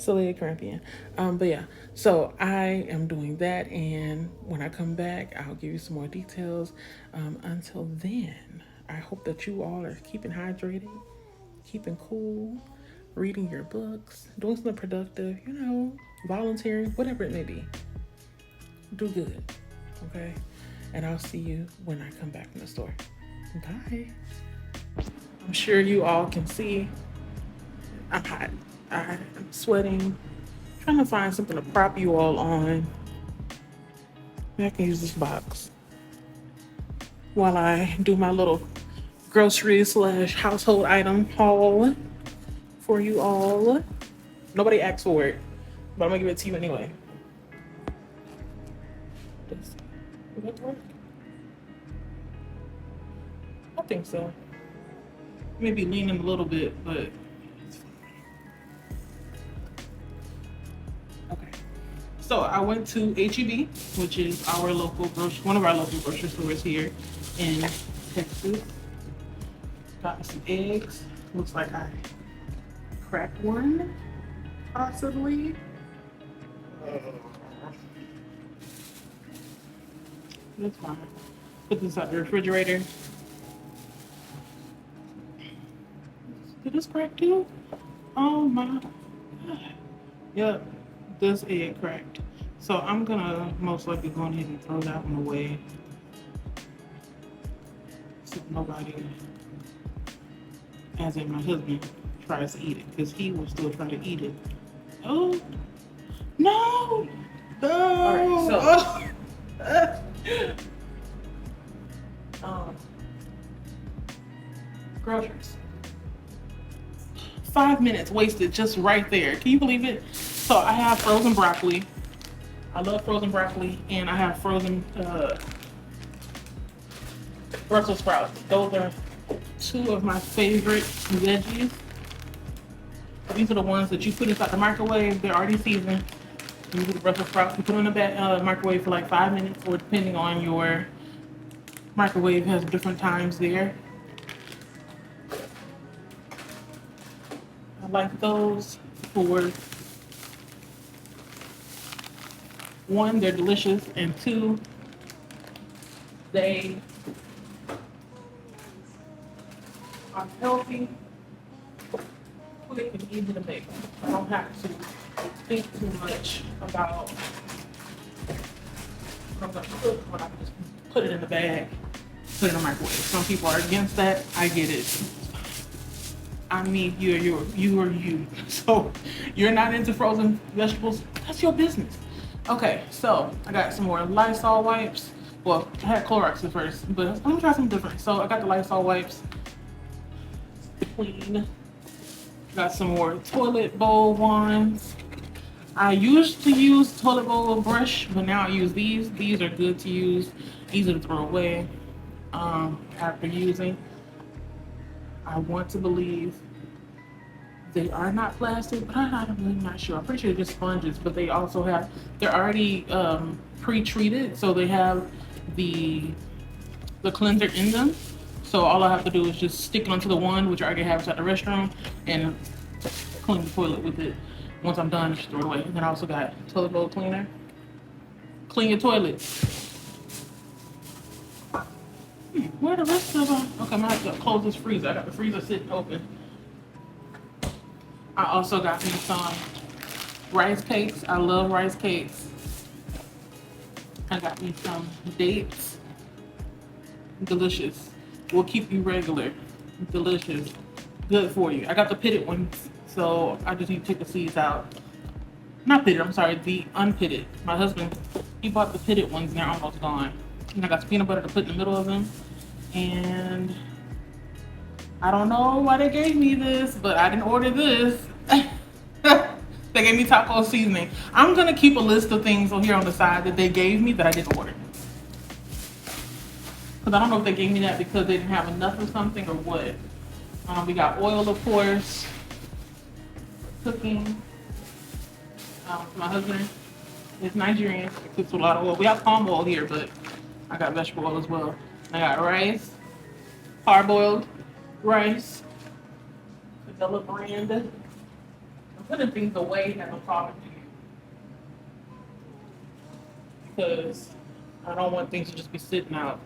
[SPEAKER 1] Corinthian. But yeah, so I am doing that, and when I come back, I'll give you some more details. Until then, I hope that you all are keeping hydrated, keeping cool, reading your books, doing something productive, volunteering, whatever it may be. Do good, okay? And I'll see you when I come back from the store. Bye. I'm sure you all can see I'm hot. I'm sweating. Trying to find something to prop you all on. Maybe I can use this box while I do my little grocery / household item haul for you all. Nobody asked for it, but I'm gonna give it to you anyway. Does that work? I think so. Maybe leaning a little bit, but it's fine. Okay. So I went to HEB, which is one of our local grocery stores here in Texas. Got some eggs. Looks like I cracked one, possibly. That's fine. Put this out the refrigerator. Did this crack too? Oh my God. Yep, this egg cracked. So I'm gonna most likely go ahead and throw that one away. So nobody, as in my husband, tries to eat it, because he will still try to eat it. Oh, no! No! All right, so. Groceries. 5 minutes wasted just right there. Can you believe it? So I have frozen broccoli. I love frozen broccoli, and I have frozen Brussels sprouts. Those are two of my favorite veggies. These are the ones that you put inside the microwave. They're already seasoned. You do the Brussels sprouts. You put them in the microwave for like 5 minutes, or depending on your microwave, has different times there. I like those for one, they're delicious, and two, they are healthy, quick, and easy to make. I don't have to think too much about what I'm gonna cook when I can just put it in the bag, put it in the microwave. Some people are against that. I get it. I mean, you are you. So you're not into frozen vegetables, that's your business. Okay, so I got some more Lysol wipes. Well, I had Clorox at first, but I'm gonna try something different. So I got the Lysol wipes. Clean. Got some more toilet bowl ones. I used to use toilet bowl brush, but now I use these. These are good to use, easy to throw away after using. I want to believe they are not plastic, but I'm really not sure. I'm pretty sure they're just sponges, but they're already pre-treated, so they have the cleanser in them. So all I have to do is just stick it onto the one, which I already have inside the restroom, and clean the toilet with it. Once I'm done, just throw it away. And then I also got toilet bowl cleaner. Clean your toilet. Where the rest of them? Okay, I'm gonna have to close this freezer. I got the freezer sitting open. I also got me some rice cakes. I love rice cakes. I got me some dates. Delicious. Will keep you regular. Delicious. Good for you. I got the pitted ones, so I just need to take the seeds out. Not pitted, I'm sorry, the unpitted. My husband, he bought the pitted ones and they're almost gone. And I got some peanut butter to put in the middle of them. And I don't know why they gave me this, but I didn't order this. They gave me taco seasoning. I'm gonna keep a list of things on here on the side that they gave me that I didn't order. Because I don't know if they gave me that because they didn't have enough of something or what. We got oil, of course, cooking. My husband is Nigerian. He cooks with a lot of oil. We have palm oil here, but I got vegetable oil as well. I got rice, hard-boiled rice, vanilla brand. putting things away as I'm talking to you because I don't want things to just be sitting out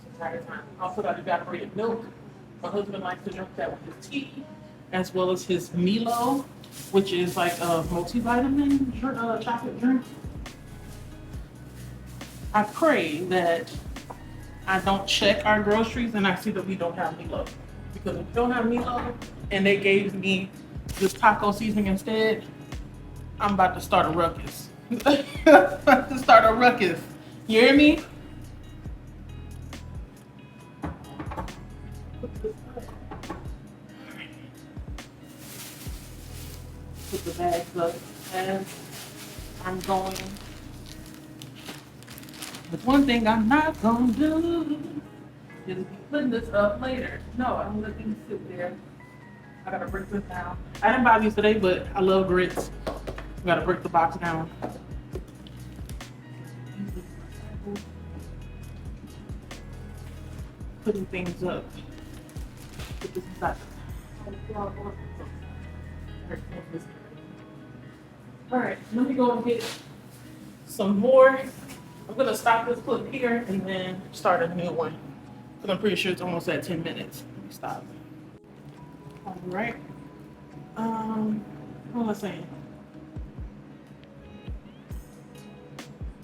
[SPEAKER 1] the entire time. I also got evaporated milk. My husband likes to drink that with his tea, as well as his Milo, which is like a multivitamin chocolate drink. I pray that I don't check our groceries and I see that we don't have Milo. Because if we don't have Milo and they gave me this taco seasoning instead, I'm about to start a ruckus. About to start a ruckus. You hear me? Put the bags up as I'm going. But one thing I'm not gonna do is be putting this up later. No, I'm gonna let these sit there. I gotta break this down. I didn't buy these today, but I love grits. Gotta break the box down. Putting things up. Put this inside. Alright, let me go and get some more. I'm gonna stop this clip here and then start a new one. Because I'm pretty sure it's almost at 10 minutes. Let me stop. Alright. What was I saying?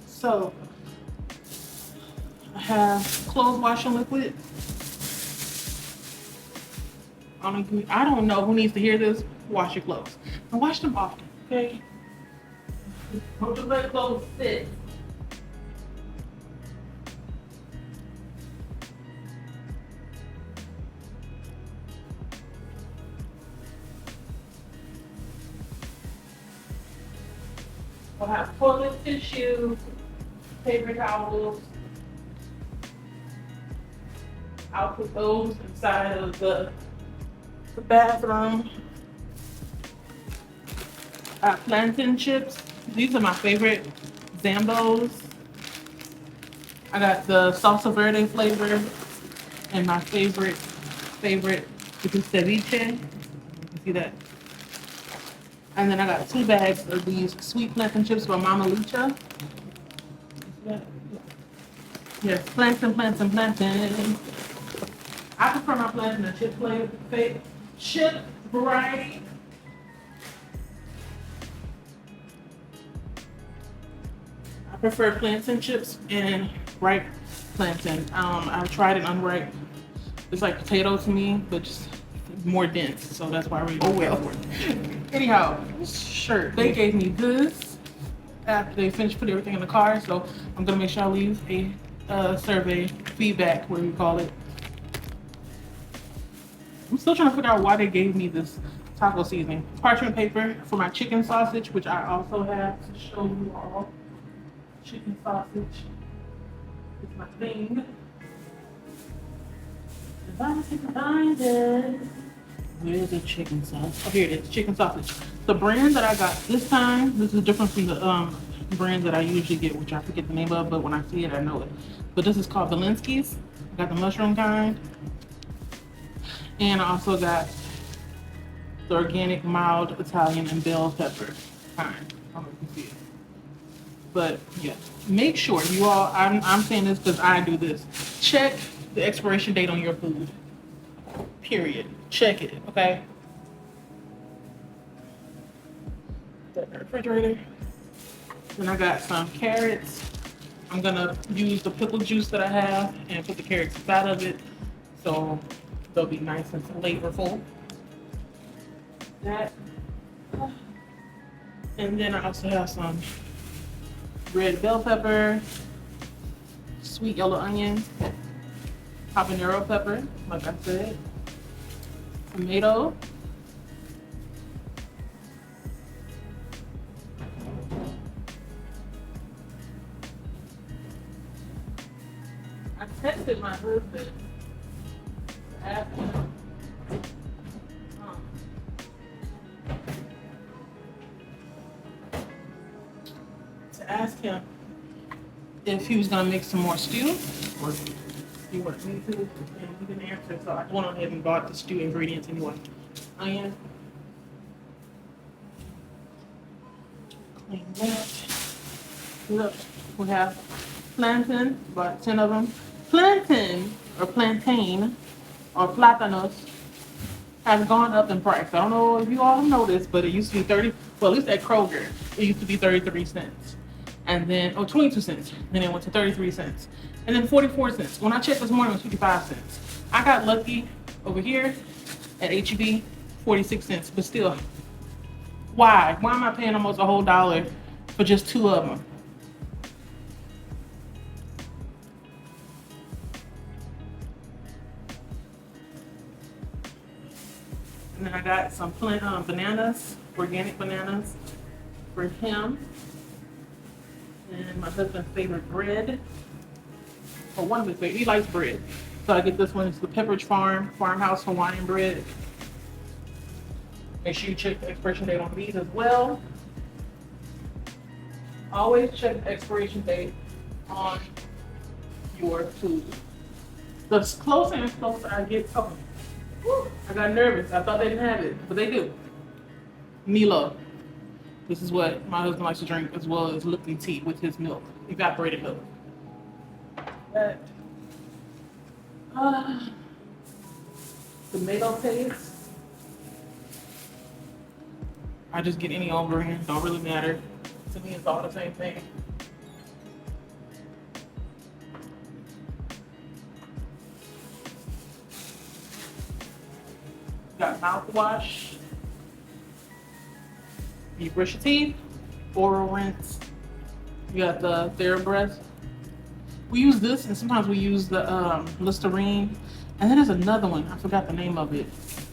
[SPEAKER 1] So, I have clothes washing liquid. I don't know who needs to hear this. Wash your clothes. And wash them often, okay? Don't just let clothes sit. I'll have toilet tissue, paper towels. I'll put those inside of the bathroom. I have plantain chips. These are my favorite. Zambos. I got the salsa verde flavor and my favorite, which is ceviche. You see that? And then I got 2 bags of these sweet plantain chips from Mama Lucha. Yes, plantain. I prefer my plantain and chip variety. I prefer plantain chips and ripe plantain. I've tried it unripe. It's like potato to me, but just more dense. So that's why I really don't go for it. Anyhow, sure, they gave me this after they finished putting everything in the car. So I'm gonna make sure I leave a survey, feedback, whatever you call it. I'm still trying to figure out why they gave me this taco seasoning. Parchment paper for my chicken sausage, which I also have to show you all. Chicken sausage is my thing. If I can find it. Where's the chicken sauce? Oh, here it is, chicken sausage. The brand that I got this time, this is different from the brand that I usually get, which I forget the name of, but when I see it, I know it. But this is called Belinsky's. I got the mushroom kind. And I also got the organic mild Italian and bell pepper kind. I don't know if you can see it. But yeah, make sure you all, I'm saying this because I do this. Check the expiration date on your food. Period. Check it, okay? Put that in the refrigerator. Then I got some carrots. I'm gonna use the pickle juice that I have and put the carrots inside of it. So they'll be nice and flavorful. That. And then I also have some red bell pepper, sweet yellow onion, habanero pepper, like I said, tomato, I texted my husband after to ask him if he was gonna make some more stew or if he wanted me to, and he didn't answer, so I went on ahead and bought the stew ingredients anyway. Onion, Look, we have plantain, about 10 of them. Plantain or plantain or platanos has gone up in price. I don't know if you all know this, but it used to be 30, well, at least at Kroger, it used to be 33 cents. And then, 22 cents. Then it went to 33 cents. And then 44 cents. When I checked this morning, it was 55 cents. I got lucky over here at HEB, 46 cents. But still, why? Why am I paying almost a whole dollar for just 2 of them? And then I got some bananas, organic bananas for him. And my husband's favorite bread. Or one of his favorite, he likes bread. So I get this one, it's the Pepperidge Farmhouse Hawaiian bread. Make sure you check the expiration date on these as well. Always check the expiration date on your food. The closer and closer I get, I got nervous. I thought they didn't have it, but they do. Milo. This is what my husband likes to drink, as well as Lipton tea with his milk, evaporated milk. That tomato paste. I just get any old brand, don't really matter. To me, it's all the same thing. Got mouthwash. You brush your teeth, oral rinse. You got the TheraBreath. We use this, and sometimes we use the Listerine. And then there's another one, I forgot the name of it,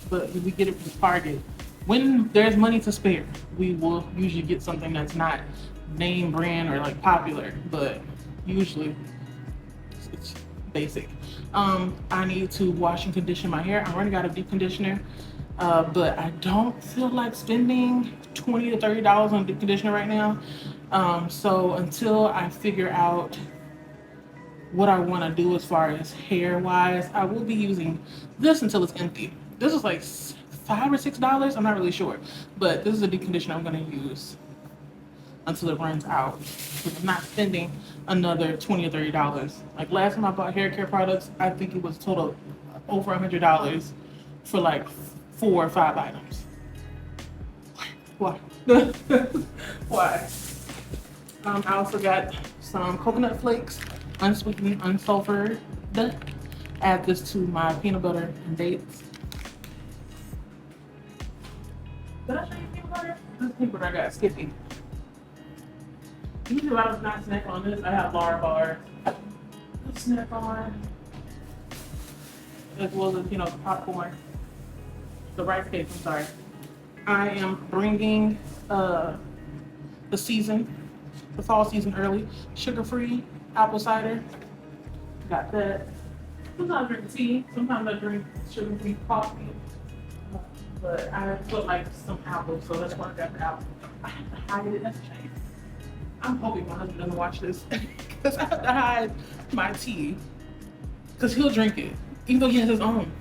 [SPEAKER 1] but we get it from Target. When there's money to spare, we will usually get something that's not name brand or like popular, but usually it's basic. I need to wash and condition my hair. I'm running out of deep conditioner, but I don't feel like spending $20 to $30 on deep conditioner right now. So until I figure out what I want to do as far as hair wise, I will be using this until it's empty. This is like $5 or $6. I'm not really sure, but this is a deep conditioner I'm going to use until it runs out. Because I'm not spending another $20 or $30. Like last time I bought hair care products, I think it was total over $100 for like 4 or 5 items. Why? Why? I also got some coconut flakes, unsweetened, unsulfured. Add this to my peanut butter and dates. Did I show you peanut butter? This peanut butter I got Skippy. Usually I was not snack on this. I have Lara bars. Snack on. As well as, the popcorn. The rice cakes, I'm sorry. I am bringing the fall season early. Sugar-free apple cider. Got that. Sometimes I drink tea. Sometimes I drink sugar-free coffee. But I put like some apples, so that's why I got the apple. I have to hide it. That's a shame. I'm hoping my husband doesn't watch this because I have to hide my tea because he'll drink it, even though he has his own.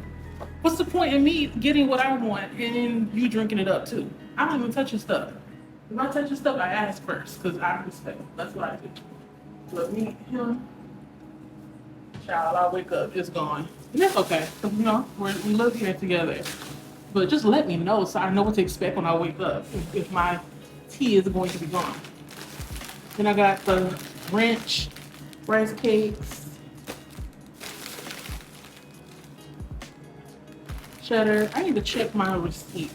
[SPEAKER 1] What's the point in me getting what I want and then you drinking it up too? I don't even touch his stuff. If I touch his stuff, I ask first because I respect. That's what I do. But me, him, child, I wake up, it's gone. And that's okay, because we live here together. But just let me know so I know what to expect when I wake up if my tea is going to be gone. Then I got the ranch rice cakes, cheddar. I need to check my receipt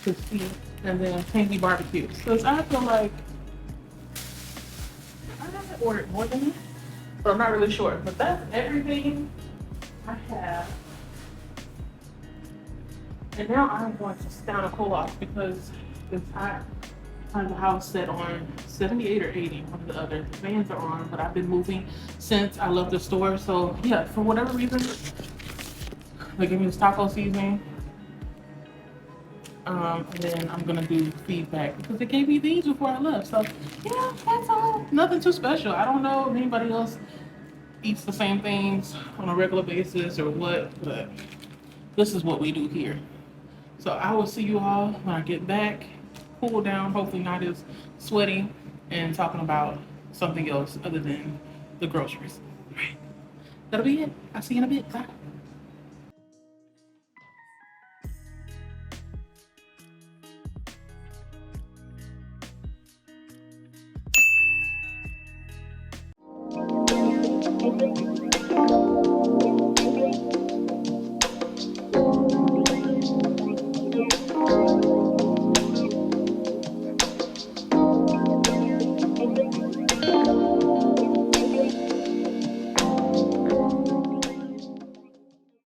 [SPEAKER 1] to see, and then tangy barbecue. Because I feel like I haven't ordered more than that, but I'm not really sure. But that's everything I have. And now I'm going to sit down and cool off because it's hot. I have the house set on 78 or 80, one of the other. The fans are on, but I've been moving since I left the store. So yeah, for whatever reason, they gave me this taco seasoning. And then I'm gonna do feedback because they gave me these before I left. So yeah, that's all. Nothing too special. I don't know if anybody else eats the same things on a regular basis or what, but this is what we do here. So I will see you all when I get back. Cool down, hopefully not as sweaty. and talking about something else other than the groceries. All right. That'll be it. I'll see you in a bit. Bye.